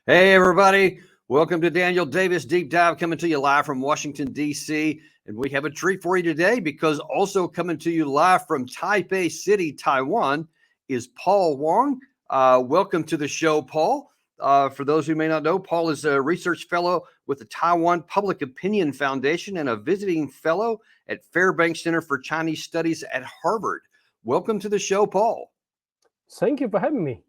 Hey, everybody. Welcome to Daniel Davis Deep Dive, coming to you live from Washington, D.C. And we have a treat for you today because also coming to you live from Taipei City, Taiwan, is Paul Wong. Welcome to the show, Paul. For those who may not know, Paul is a research fellow with the Taiwan Public Opinion Foundation and a visiting fellow at Fairbanks Center for Chinese Studies at Harvard. Welcome to the show, Paul. Thank you for having me.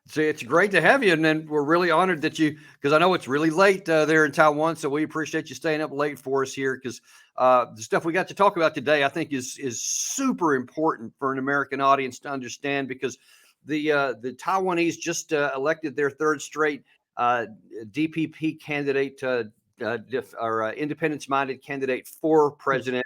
So it's great to have you, and then we're really honored that you, because I know it's really late there in Taiwan, so we appreciate you staying up late for us here, because the stuff we got to talk about today, I think, is super important for an American audience to understand, because the Taiwanese just elected their third straight DPP candidate, or independence-minded candidate for president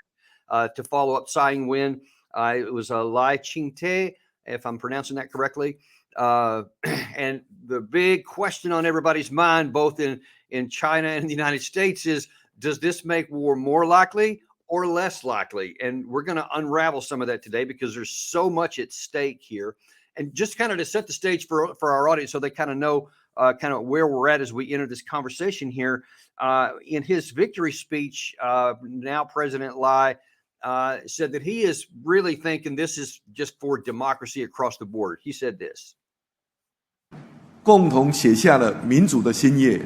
to follow up Tsai Ing-wen. It was Lai Ching-te, if I'm pronouncing that correctly. And the big question on everybody's mind, both in China and the United States, is, does this make war more likely or less likely? And we're going to unravel some of that today because there's so much at stake here. And just kind of to set the stage for our audience so they kind of know kind of where we're at as we enter this conversation here. In his victory speech, now President Lai said that he is really thinking this is just for democracy across the board. He said this. 共同写下了民主的新页，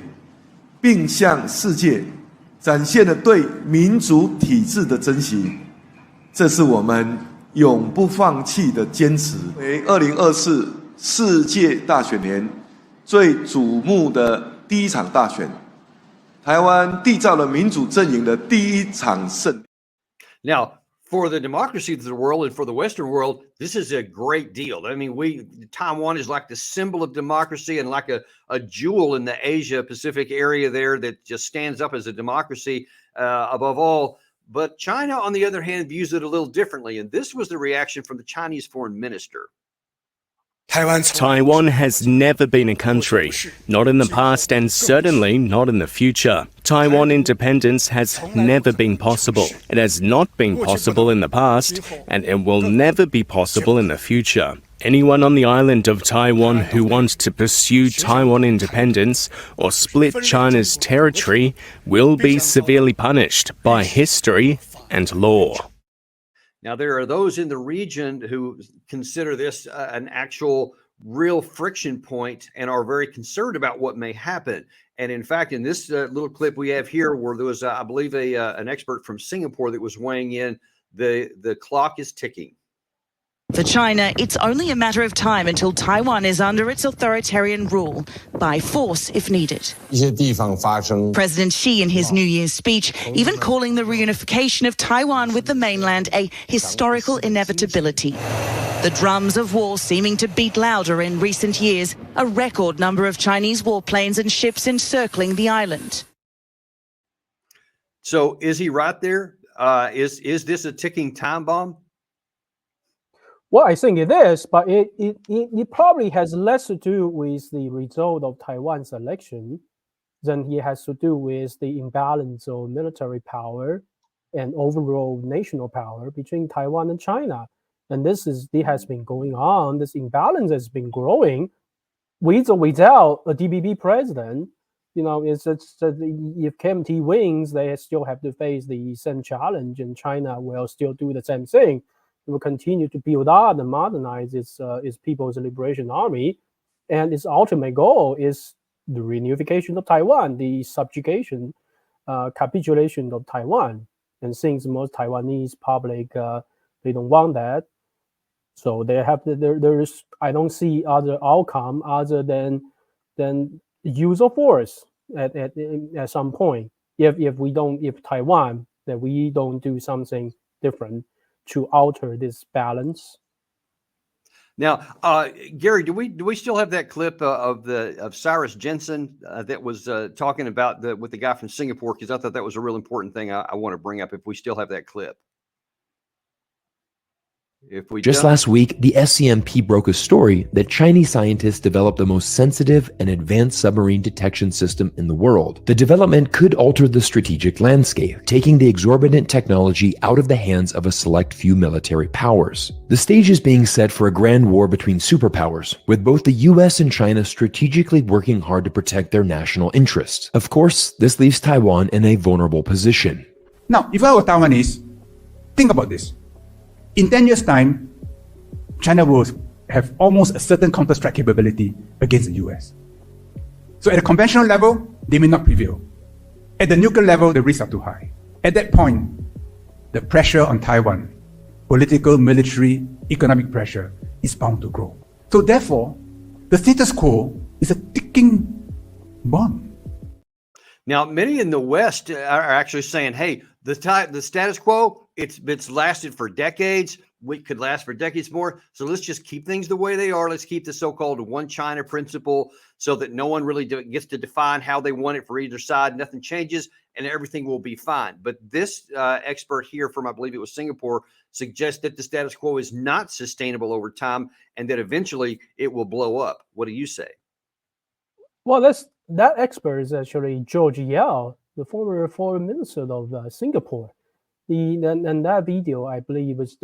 并向世界展现了对民主体制的珍惜。这是我们永不放弃的坚持。为2024世界大选年最瞩目的第一场大选，台湾缔造了民主阵营的第一场胜利。Now, for the democracy of the world and for the Western world, this is a great deal. I mean, Taiwan is like the symbol of democracy and like a jewel in the Asia Pacific area there that just stands up as a democracy above all. But China, on the other hand, views it a little differently. And this was the reaction from the Chinese foreign minister. Taiwan has never been a country, not in the past and certainly not in the future. Taiwan independence has never been possible. It has not been possible in the past, and it will never be possible in the future. Anyone on the island of Taiwan who wants to pursue Taiwan independence or split China's territory will be severely punished by history and law. Now, there are those in the region who consider this an actual real friction point and are very concerned about what may happen. And in fact, in this little clip we have here, where there was, I believe, an expert from Singapore that was weighing in, the clock is ticking. For China, it's only a matter of time until Taiwan is under its authoritarian rule, by force if needed. President Xi, in his New Year's speech, even calling the reunification of Taiwan with the mainland a historical inevitability. The drums of war seeming to beat louder in recent years, a record number of Chinese warplanes and ships encircling the island. So is he right there? Is this a ticking time bomb? Well, I think it is, but it probably has less to do with the result of Taiwan's election than it has to do with the imbalance of military power and overall national power between Taiwan and China. And it has been going on. This imbalance has been growing with or without a DPP president. You know, it's just if KMT wins, they still have to face the same challenge, and China will still do the same thing. It will continue to build up and modernize its People's Liberation Army, and its ultimate goal is the reunification of Taiwan, the subjugation, capitulation of Taiwan. And since most Taiwanese public they don't want that, so they have there's I don't see other outcome other than use of force at some point. If Taiwan, that we don't do something different to alter this balance. Now, Gary, do we still have that clip of Cyrus Jensen that was talking about with the guy from Singapore? Because I thought that was a real important thing I want to bring up. If we still have that clip. If we Just don't, last week, the SCMP broke a story that Chinese scientists developed the most sensitive and advanced submarine detection system in the world. The development could alter the strategic landscape, taking the exorbitant technology out of the hands of a select few military powers. The stage is being set for a grand war between superpowers, with both the US and China strategically working hard to protect their national interests. Of course, this leaves Taiwan in a vulnerable position. Now, if I were Taiwanese, think about this. In 10 years' time, China will have almost a certain counter-strike capability against the US. So at the conventional level, they may not prevail. At the nuclear level, the risks are too high. At that point, the pressure on Taiwan, political, military, economic pressure, is bound to grow. So therefore, the status quo is a ticking bomb. now many in the West are actually saying, "Hey, the status quo, it's lasted for decades. We could last for decades more. So let's just keep things the way they are. Let's keep the so-called one China principle, so that no one really gets to define how they want it for either side. Nothing changes, and everything will be fine." But this expert here from, I believe it was Singapore, suggests that the status quo is not sustainable over time, and that eventually it will blow up. What do you say? Well, that expert is actually George Yao, the former foreign minister of Singapore. And that video, I believe, was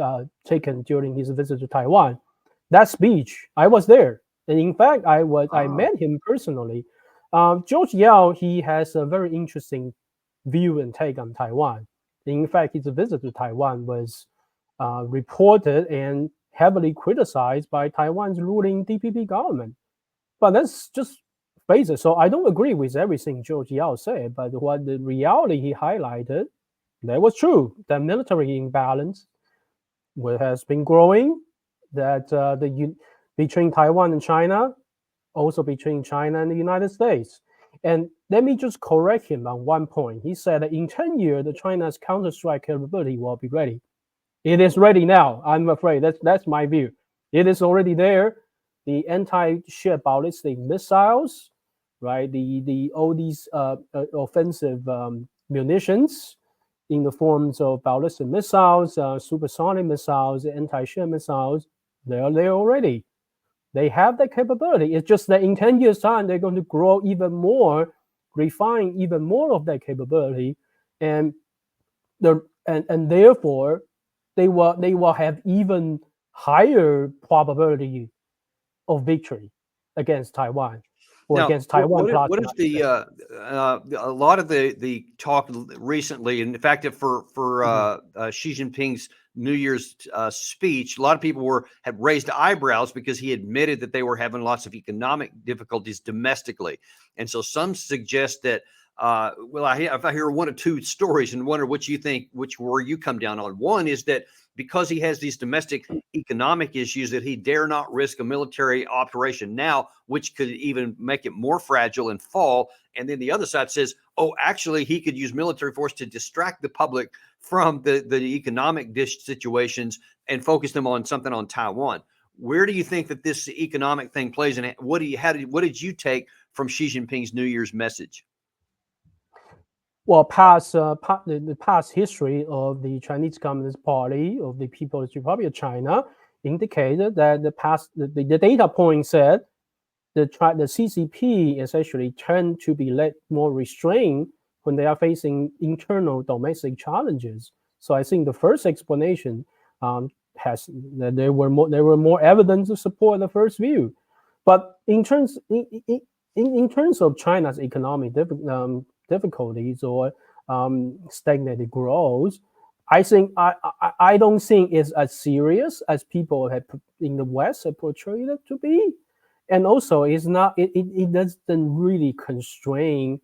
taken during his visit to Taiwan. That speech, I was there, and in fact, I met him personally. George Yao, he has a very interesting view and take on Taiwan. In fact, his visit to Taiwan was reported and heavily criticized by Taiwan's ruling DPP government. But that's just face it. So I don't agree with everything George Yao said, but what the reality he highlighted, that was true. The military imbalance has been growing, that between Taiwan and China, also between China and the United States. And let me just correct him on one point. He said that in 10 years, China's counter-strike capability will be ready. It is ready now, I'm afraid. That's my view. It is already there. The anti-ship ballistic missiles, right? All these offensive munitions in the forms of ballistic missiles, supersonic missiles, anti-ship missiles, they're there already. They have that capability. It's just that in 10 years' time, they're going to grow even more, refine even more of that capability, and therefore they will have even higher probability of victory against Taiwan. Or Now, against Taiwan. what is a lot of the talk recently, and in fact, for Xi Jinping's New Year's speech, a lot of people had raised eyebrows because he admitted that they were having lots of economic difficulties domestically, and so some suggest that. I hear one or two stories and wonder which where you come down on. One is that because he has these domestic economic issues, that he dare not risk a military operation now, which could even make it more fragile and fall. And then the other side says, oh, actually, he could use military force to distract the public from the economic situations and focus them on something on Taiwan. Where do you think that this economic thing plays? And what did you take from Xi Jinping's New Year's message? Well, the past history of the Chinese Communist Party of the People's Republic of China indicated that the data point said the CCP is actually tend to be more restrained when they are facing internal domestic challenges. So I think the first explanation has that there were more evidence to support the first view, but in terms of China's economic difficulties or stagnated growth, I think I don't think it's as serious as people have in the West have portrayed it to be, and also it's not. It doesn't really constrain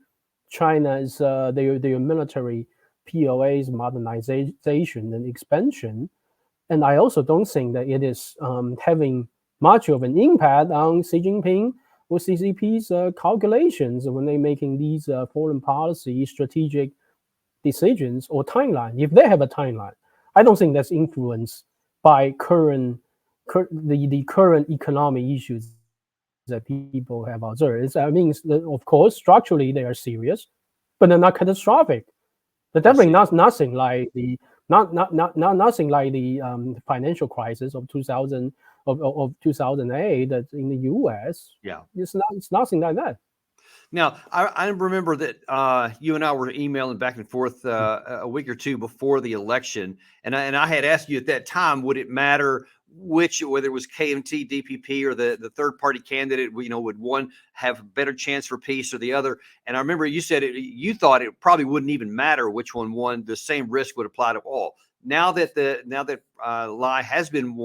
China's their military POA's modernization and expansion, and I also don't think that it is having much of an impact on Xi Jinping or CCP's calculations when they're making these foreign policy strategic decisions or timeline. If they have a timeline, I don't think that's influenced by the current economic issues that people have observed. I mean, of course, structurally they are serious, but they're not catastrophic. But definitely nothing like the Nothing like the financial crisis of 2008 that's in the U.S. Yeah. It's nothing like that. Now, I remember that you and I were emailing back and forth a week or two before the election, and I had asked you at that time, would it matter whether it was KMT, DPP, or the third party candidate? Would one have a better chance for peace or the other? And I remember you said you thought it probably wouldn't even matter which one won; the same risk would apply to all. Now that Lai has been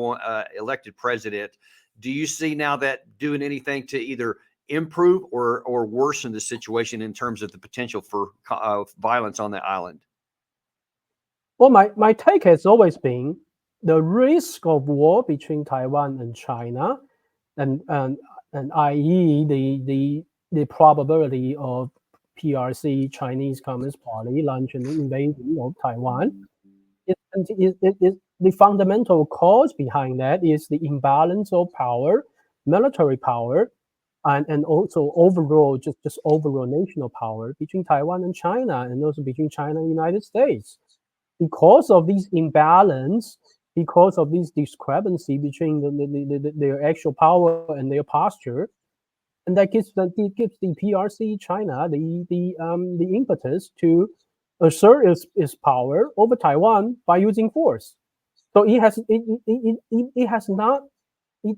elected president, do you see now that doing anything to either improve or worsen the situation in terms of the potential for violence on the island? Well, my take has always been the risk of war between Taiwan and China, and i.e. the probability of PRC, Chinese Communist Party, launch an invasion of Taiwan. The fundamental cause behind that is the imbalance of power, military power, and also overall just overall national power between Taiwan and China, and also between China and the United States. Because of this imbalance, because of this discrepancy between their actual power and their posture, and that gives the PRC China the impetus to assert its power over Taiwan by using force. So it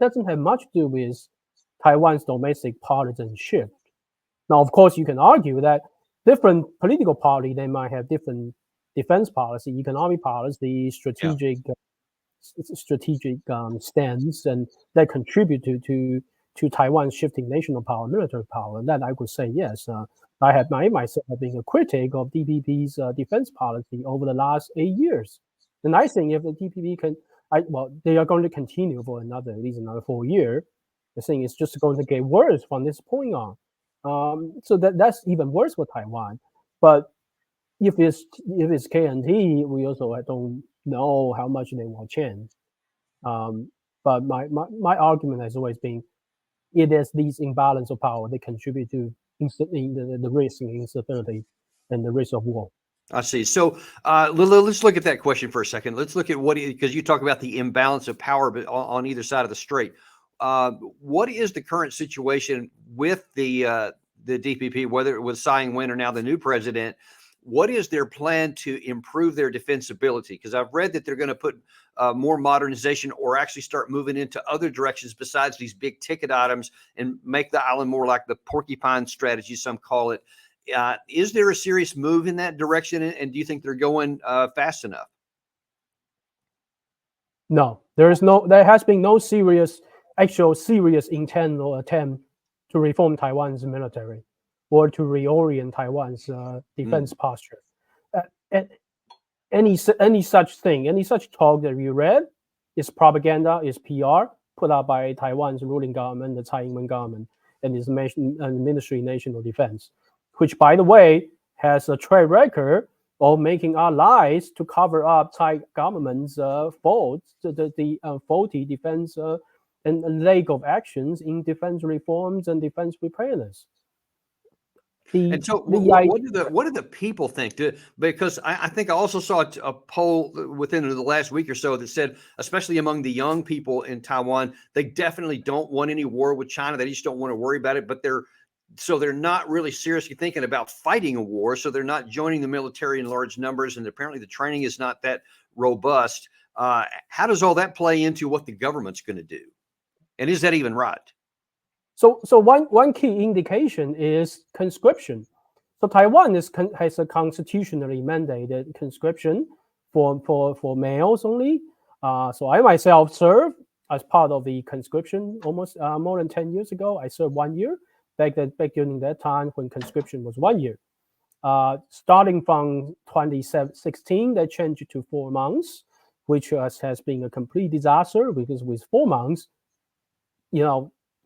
doesn't have much to do with Taiwan's domestic partisan shift. Now, of course, you can argue that different political parties, they might have different defense policy, economic policy, strategic stance, and that contribute to Taiwan's shifting national power, military power. And that I could say yes. I have myself being a critic of DPP's defense policy over the last 8 years, and I think if the DPP they are going to continue for at least another 4 years. I think it's just going to get worse from this point on. So that's even worse for Taiwan. But if it's KNT, we also don't know how much they will change. But my argument has always been, it is these imbalance of power that contribute to the risk and instability and the risk of war. I see. So let's look at that question for a second. Let's look at because you talk about the imbalance of power on either side of the strait. What is the current situation with the DPP, whether it was Tsai Ing-wen or now the new president? What is their plan to improve their defensibility? Because I've read that they're going to put more modernization or actually start moving into other directions besides these big ticket items and make the island more like the porcupine strategy, some call it. Is there a serious move in that direction? And do you think they're going fast enough? No, there has been no serious intent or attempt to reform Taiwan's military or to reorient Taiwan's defense posture. Any such talk that you read is propaganda, is PR put out by Taiwan's ruling government, the Tsai Ing-wen government, and its Ministry of National Defense, which, by the way, has a track record of making allies to cover up Thai government's faults, the faulty defense and lack of actions in defense reforms and defense preparedness. And so what do the people think? Because I think I also saw a poll within the last week or so that said, especially among the young people in Taiwan, they definitely don't want any war with China. They just don't want to worry about it. But they're not really seriously thinking about fighting a war. So they're not joining the military in large numbers. And apparently the training is not that robust. How does all that play into what the government's going to do? And is that even right? So one key indication is conscription. So Taiwan has a constitutionally mandated conscription for males only. So I myself served as part of the conscription almost more than 10 years ago. I served 1 year back during that time when conscription was 1 year. Starting from 2016, they changed it to 4 months, which has been a complete disaster because with 4 months,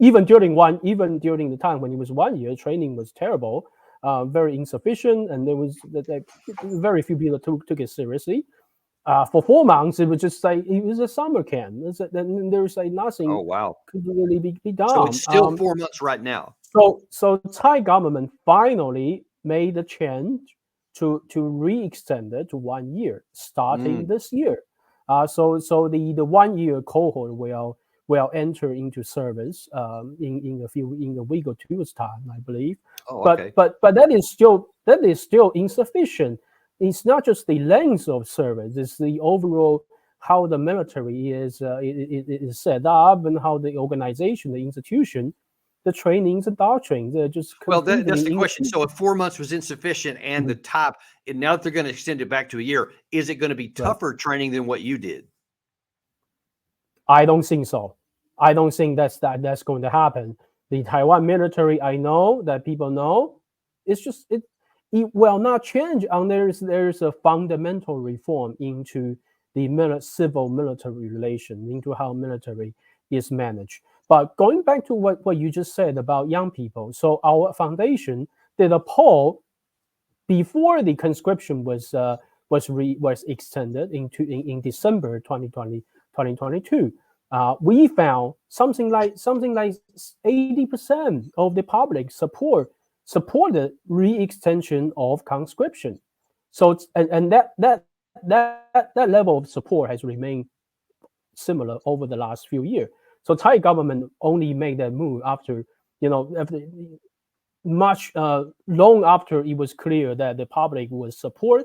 even during the time when it was 1 year, training was terrible, very insufficient, and there was very few people took it seriously. For 4 months, it was just like it was a summer camp. There was nothing. Oh wow! Could really be done. So it's still 4 months right now. So Thai government finally made a change to re-extend it to 1 year starting this year. So the 1 year cohort will enter into service in a week or two's time, I believe. Oh, okay. But that is still insufficient. It's not just the length of service; it's the overall how the military is set up and how the organization, the institution, the trainings and doctrines. They're just Well, that's the completely question. So if 4 months was insufficient and the top, and now that they're going to extend it back to a year, is it going to be tougher training than what you did? I don't think so. I don't think that's going to happen. The Taiwan military, I know that people know, it's just it will not change unless there's a fundamental reform into the civil military relation, into how military is managed. But going back to what you just said about young people, so our foundation did a poll before the conscription was extended in December 2022. We found something like 80% of the public supported re-extension of conscription. So and that level of support has remained similar over the last few years. So Thai government only made that move after much long after it was clear that the public would support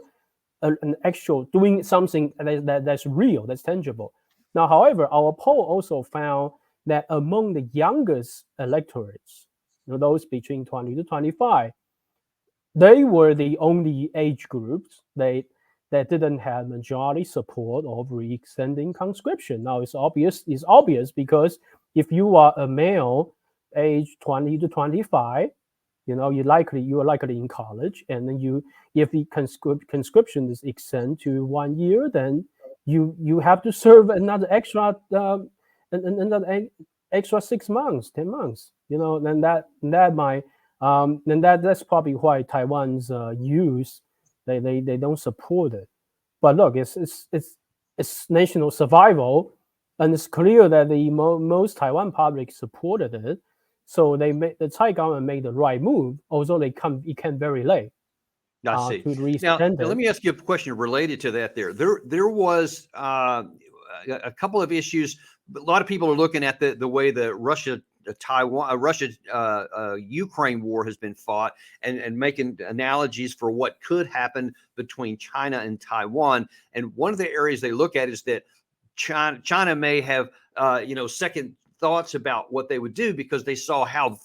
an actual doing something that's real, that's tangible. Now, however, our poll also found that among the youngest electorates, those between 20 to 25, they were the only age groups that didn't have majority support of re-extending conscription. Now, it's obvious because if you are a male age 20 to 25, you are likely in college, and then if the conscription is extended to 1 year, then you have to serve another extra 6 months, 10 months. Then that's probably why Taiwan's youth they don't support it. But look, it's national survival, and it's clear that the most Taiwan public supported it. So the Thai government made the right move, although it came very late. I see. Now, let me ask you a question related to that. There was a couple of issues. A lot of people are looking at the way the Ukraine war has been fought and making analogies for what could happen between China and Taiwan. And one of the areas they look at is that China may have second thoughts about what they would do because they saw how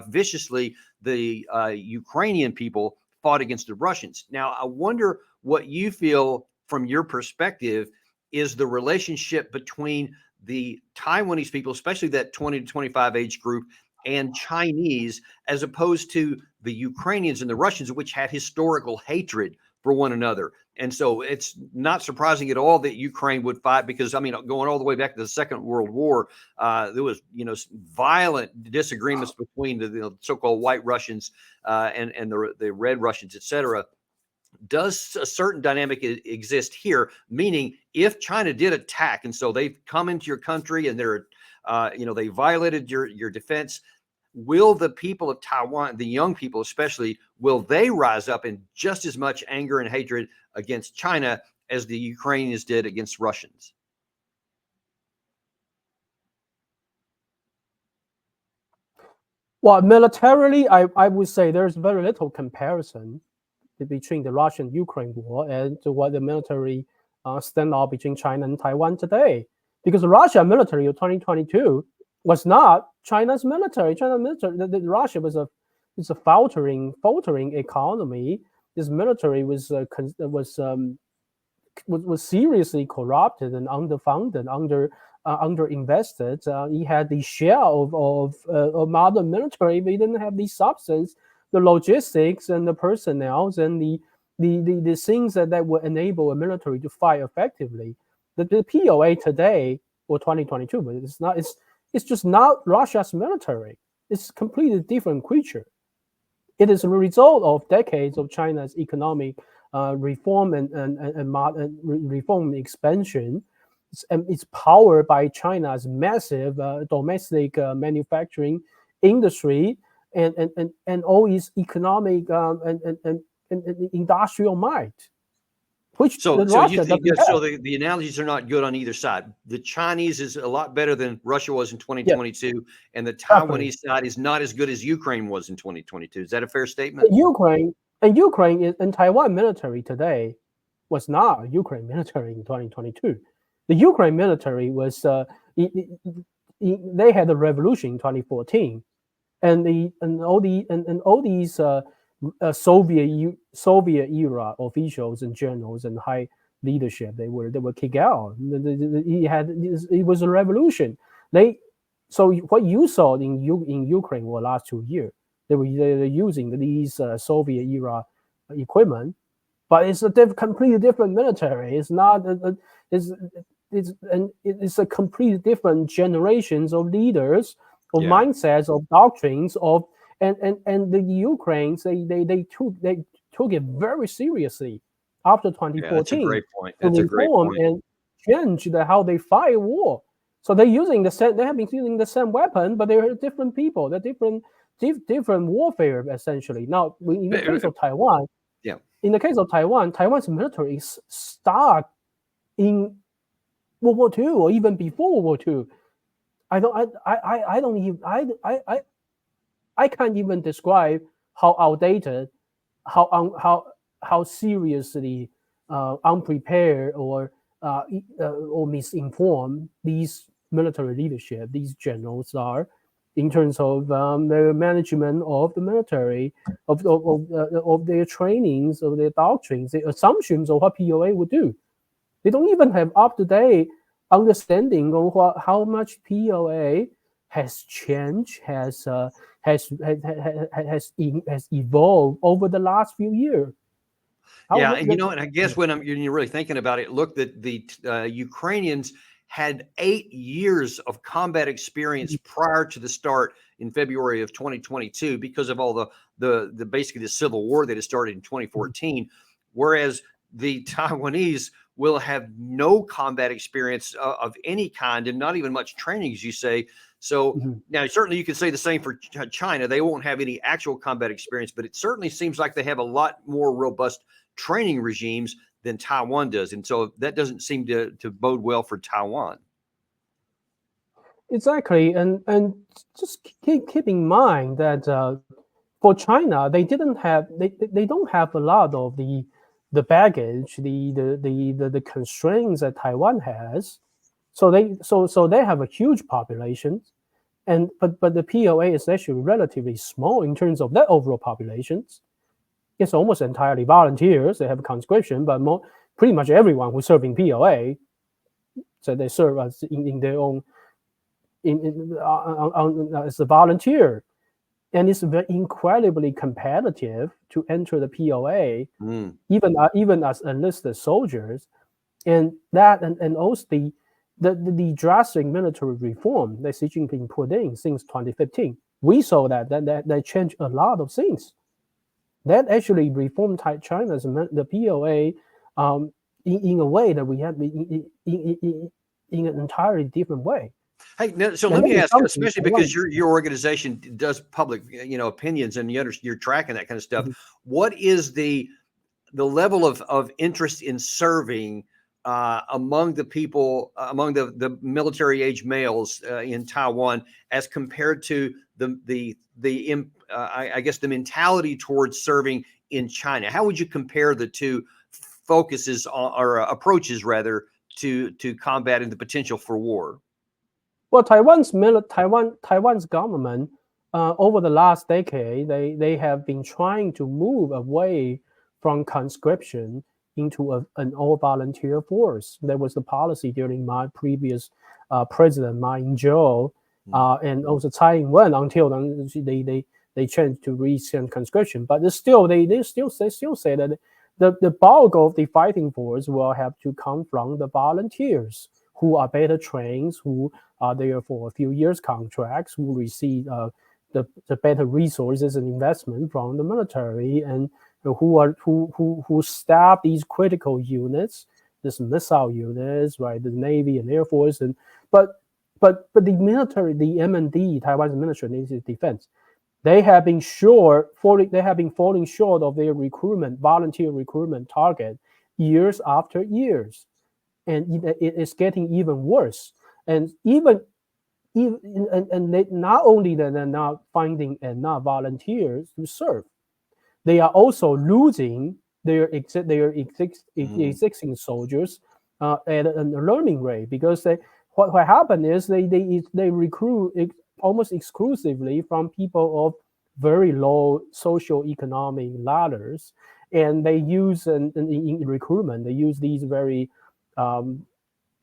viciously the Ukrainian people fought against the Russians. Now, I wonder what you feel from your perspective is the relationship between the Taiwanese people, especially that 20 to 25 age group, and Chinese, as opposed to the Ukrainians and the Russians, which had historical hatred for one another. And so it's not surprising at all that Ukraine would fight because, going all the way back to the Second World War, there was, violent disagreements between the so-called white Russians and the red Russians, et cetera. Does a certain dynamic exist here? Meaning, if China did attack, and so they've come into your country and they're, they violated your defense, will the people of Taiwan, the young people especially, will they rise up in just as much anger and hatred against China as the Ukrainians did against Russians? Well, militarily, I would say there's very little comparison between the Russian-Ukraine war and what the military standoff between China and Taiwan today. Because the Russian military of 2022 was not China's military. Russia was a faltering economy. This military was seriously corrupted and underfunded, underinvested. He had the share of modern military, but he didn't have the substance, the logistics, and the personnel, and the things that would enable a military to fight effectively. The POA today or 2022, but it's just not Russia's military. It's a completely different creature. It is a result of decades of China's economic reform and reform expansion. It's powered by China's massive domestic manufacturing industry and all its economic industrial might, which So Russia you think doesn't so have. the analogies are not good on either side. The Chinese is a lot better than Russia was in Yeah, 2022, and the definitely. Taiwanese side is not as good as Ukraine was in 2022. Is that a fair statement? Ukraine and Taiwan military today was not Ukraine military in 2022. The Ukraine military was they had a revolution in 2014, and all these Soviet era officials and generals and high leadership they were kicked out. It was a revolution. So what you saw in Ukraine for the last 2 years, they were using these Soviet era equipment, but it's a completely different military. It's not it's a completely different generations of leaders, of mindsets, of doctrines, of and the Ukrainians they took it very seriously after 2014. Yeah, that's a great point. To That's a great reform point. and change how they fight war. So they're using the same. They have been using the same weapon, but they're different people. They're different warfare essentially. Now, in the case of Taiwan, Taiwan's military is stuck in World War II or even before World War II. I can't even describe how outdated, how seriously unprepared or misinformed these military leadership, these generals are, in terms of their management of the military, of their trainings, of their doctrines, the assumptions of what POA would do. They don't even have up-to-date understanding of how much POA has changed, has evolved over the last few years. And I guess when you're really thinking about it, look, that the Ukrainians had 8 years of combat experience prior to the start in February of 2022 because of all the basically the civil war that had started in 2014, whereas the Taiwanese will have no combat experience of any kind and not even much training, as you say. So now certainly you can say the same for China. They won't have any actual combat experience, but it certainly seems like they have a lot more robust training regimes than Taiwan does. And so that doesn't seem to bode well for Taiwan. Exactly. And just keep in mind that for China, they don't have a lot of the baggage, the constraints that Taiwan has. So they have a huge population, but the POA is actually relatively small in terms of their overall populations. It's almost entirely volunteers. They have conscription, but pretty much everyone who's serving POA, so they serve as in their own as a volunteer, and it's incredibly competitive to enter the POA, even as enlisted soldiers, and also the drastic military reform that Xi Jinping put in since 2015. We saw that changed a lot of things. That actually reformed China's the POA in a way that we had in an entirely different way. Hey, so let me ask, especially because your organization does public, opinions, and you're tracking that kind of stuff. What is the level of interest in serving among the people, among the military age males in Taiwan, as compared to I guess the mentality towards serving in China? How would you compare the two focuses or approaches rather to combating the potential for war? Well, Taiwan's government over the last decade, they have been trying to move away from conscription into an all-volunteer force. That was the policy during my previous president, Ma Ying-jeou, and also Tsai Ing-wen, until they changed to recent conscription. But they still say that the bulk of the fighting force will have to come from the volunteers who are better trained, who are there for a few years contracts, who receive the better resources and investment from the military, and who staff these critical units, these missile units, right? The Navy and Air Force, but the military, the M&D, Taiwan's Ministry of National Defense, they have been falling short of their volunteer recruitment target years after years, and it is getting even worse. And not only that they're not finding enough volunteers to serve, they are also losing their existing soldiers at a learning rate, because what happened is they recruit almost exclusively from people of very low socio-economic ladders, and they use in recruitment, they use these very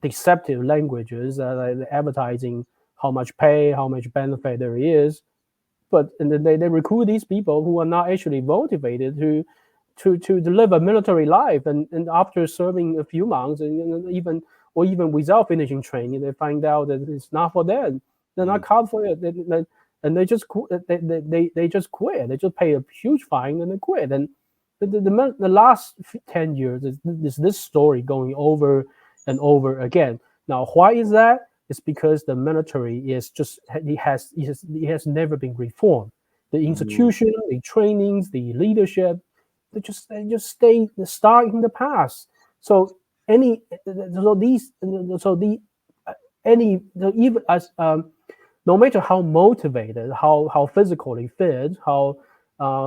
deceptive languages, like advertising how much pay, how much benefit there is, but they recruit these people who are not actually motivated to live a military life, and after serving a few months, and even without finishing training, they find out that it's not for them. They're not cut for it, and they just quit. They just quit. They just pay a huge fine and they quit. And the last 10 years is this story going over and over again. Now, why is that? It's because the military it has never been reformed. The institution, the trainings, the leadership, they just stay stuck in the past. So even as no matter how motivated, how physically fit, how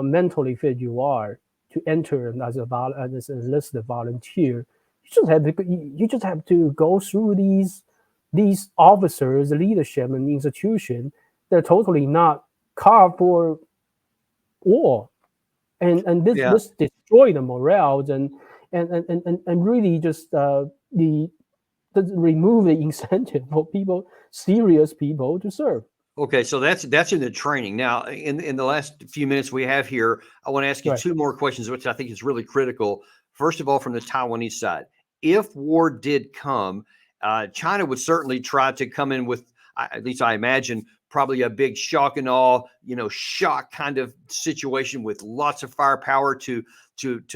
mentally fit you are to enter as an enlisted volunteer, you just have to go through these officers, leadership, and institution. They're totally not carved for war, and this destroy the morale and really just remove the incentive for serious people to serve. Okay, so that's in the training. Now, in the last few minutes we have here, I want to ask you two more questions, which I think is really critical. First of all, from the Taiwanese side, if war did come, China would certainly try to come in with, at least I imagine, probably a big shock and awe, shock kind of situation with lots of firepower to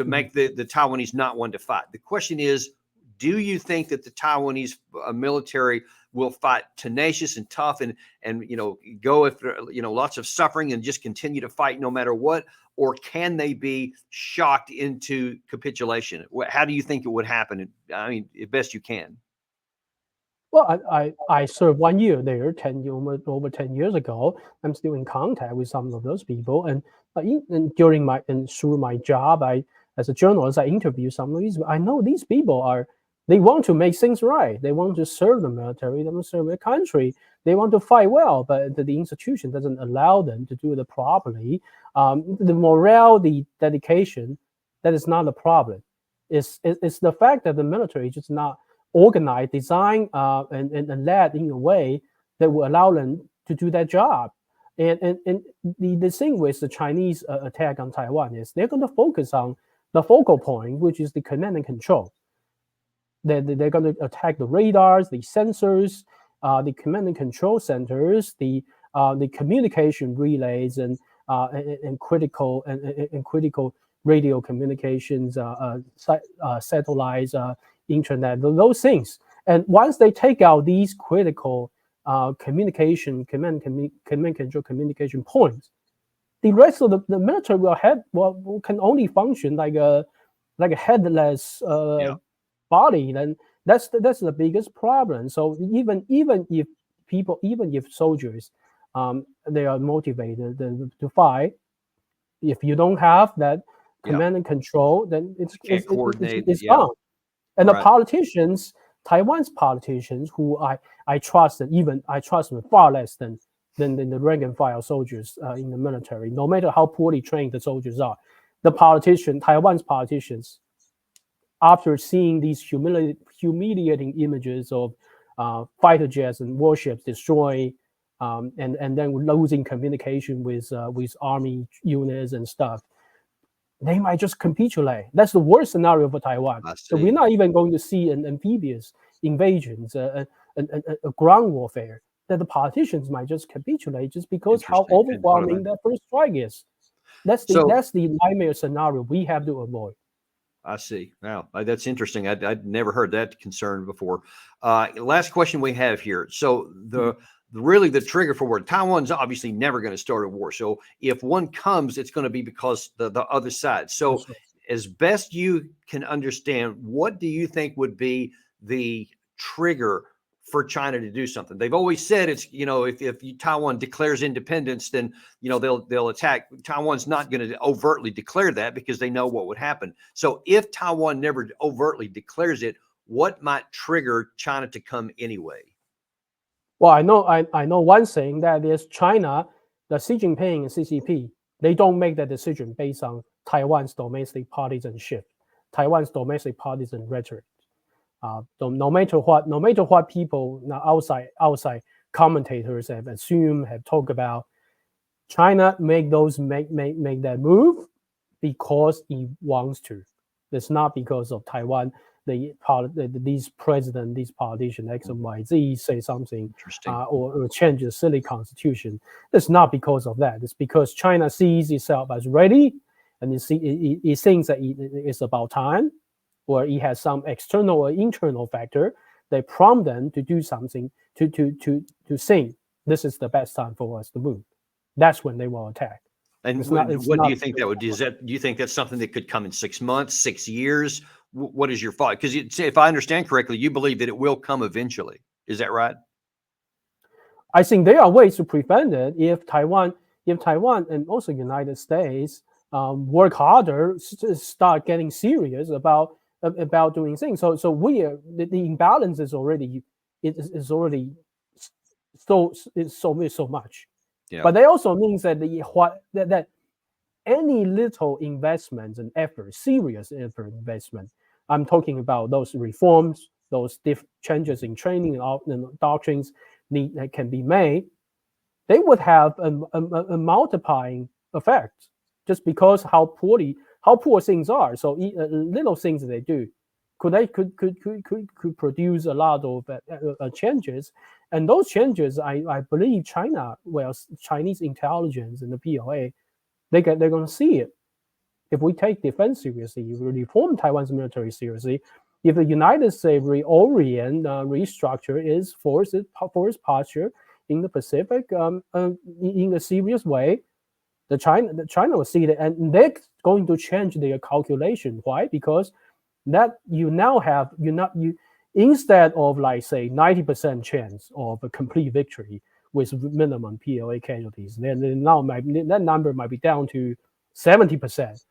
make the Taiwanese not want to fight. The question is, do you think that the Taiwanese military will fight tenacious and tough and go after lots of suffering and just continue to fight no matter what, or can they be shocked into capitulation? How do you think it would happen? I mean, as best you can. Well, I served 1 year there, over 10 years ago. I'm still in contact with some of those people, and through my job, as a journalist, I interview some of these. I know these people they want to make things right. They want to serve the military. They want to serve the country. They want to fight well, but the institution doesn't allow them to do it properly. The morale, the dedication, that is not the problem. It's the fact that the military is just not organized, designed, and led in a way that will allow them to do that job. And the thing with the Chinese attack on Taiwan is they're going to focus on the focal point, which is the command and control. They're going to attack the radars, the sensors, the command and control centers, the communication relays, and critical radio communications, satellites, internet, those things. And once they take out these critical command control communication points, the rest of the military can only function like a headless body. Then that's the biggest problem. So even if soldiers they are motivated to fight, if you don't have that command and control, then it's gone. And the politicians, Taiwan's politicians, who I trust them far less than the rank and file soldiers in the military, no matter how poorly trained the soldiers are. Taiwan's politicians, after seeing these humiliating images of fighter jets and warships destroyed, and then losing communication with army units and stuff, they might just capitulate. That's the worst scenario for Taiwan. So we're not even going to see an amphibious invasions, a ground warfare. That the politicians might just capitulate just because how overwhelming that first strike is. That's the nightmare scenario we have to avoid. I see. Wow, that's interesting. I'd never heard that concern before. Last question we have here. So the really the trigger for war. Taiwan's obviously never going to start a war. So if one comes, it's going to be because the other side. So as best you can understand, what do you think would be the trigger for China to do something? They've always said it's, if Taiwan declares independence, then, they'll attack. Taiwan's not going to overtly declare that because they know what would happen. So if Taiwan never overtly declares it, what might trigger China to come anyway? Well, I know one thing, that is China, the Xi Jinping and CCP, they don't make that decision based on Taiwan's domestic partisanship, Taiwan's domestic partisan rhetoric. No matter what people outside commentators have assumed, have talked about, China make that move because it wants to. It's not because of Taiwan. These politicians X and Y Z say something or change the silly constitution. It's not because of that. It's because China sees itself as ready, and it thinks that it's about time, or it has some external or internal factor that prompt them to do something, to think this is the best time for us to move. That's when they will attack. And what do you think that would do? Do you think that's something that could come in 6 months, 6 years? What is your thought? Because if I understand correctly, you believe that it will come eventually. Is that right? I think there are ways to prevent it if Taiwan and also United States work harder, start getting serious about doing things. So the imbalance is already so much. Yeah. But that also means that that any little investment and effort, serious effort investment, I'm talking about those reforms, those changes in training and doctrines that can be made, they would have a multiplying effect just because how poor things are. So little things that they do could produce a lot of changes, and those changes, I believe Chinese intelligence and the PLA, they're going to see it. If we take defense seriously, if we reform Taiwan's military seriously, if the United States reorient, restructure its force posture in the Pacific in a serious way, China will see that, and they're going to change their calculation. Why? Because that you now have instead of like say 90% chance of a complete victory with minimum PLA casualties, then now that number might be down to 70%.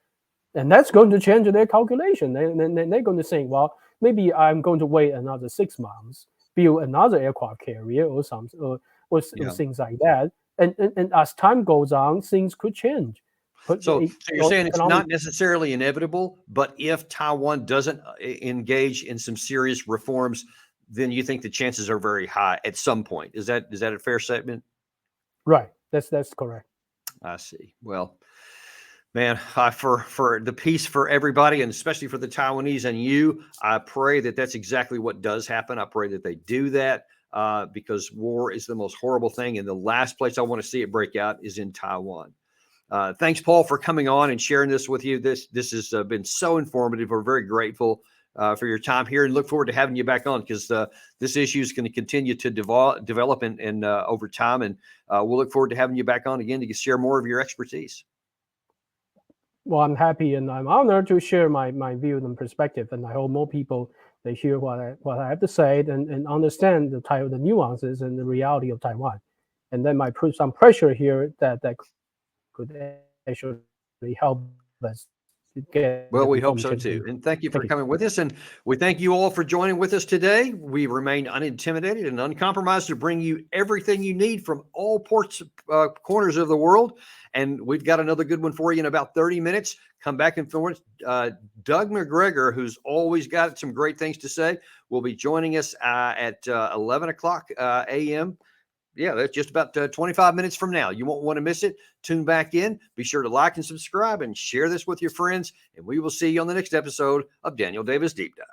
And that's going to change their calculation. They're going to think, well, maybe I'm going to wait another 6 months, build another aircraft carrier or something, or things like that. And as time goes on, things could change. So you're saying it's not necessarily inevitable, but if Taiwan doesn't engage in some serious reforms, then you think the chances are very high at some point. Is that a fair statement? Right. That's correct. I see. Well, man, for the peace for everybody, and especially for the Taiwanese and you, I pray that that's exactly what does happen. I pray that they do that because war is the most horrible thing. And the last place I want to see it break out is in Taiwan. Thanks, Paul, for coming on and sharing this with you. This has been so informative. We're very grateful for your time here, and look forward to having you back on, because this issue is going to continue to develop and over time. And we'll look forward to having you back on again to share more of your expertise. Well, I'm happy and I'm honored to share my view and perspective, and I hope more people they hear what I have to say and understand the nuances and the reality of Taiwan, and then might put some pressure here that could actually help us to get. Well, we hope so too. And thank you for coming with us, and we thank you all for joining with us today. We remain unintimidated and uncompromised to bring you everything you need from all corners of the world. And we've got another good one for you in about 30 minutes. Come back and forth. Doug McGregor, who's always got some great things to say, will be joining us at 11 o'clock a.m. Yeah, that's just about 25 minutes from now. You won't want to miss it. Tune back in. Be sure to like and subscribe and share this with your friends. And we will see you on the next episode of Daniel Davis Deep Dive.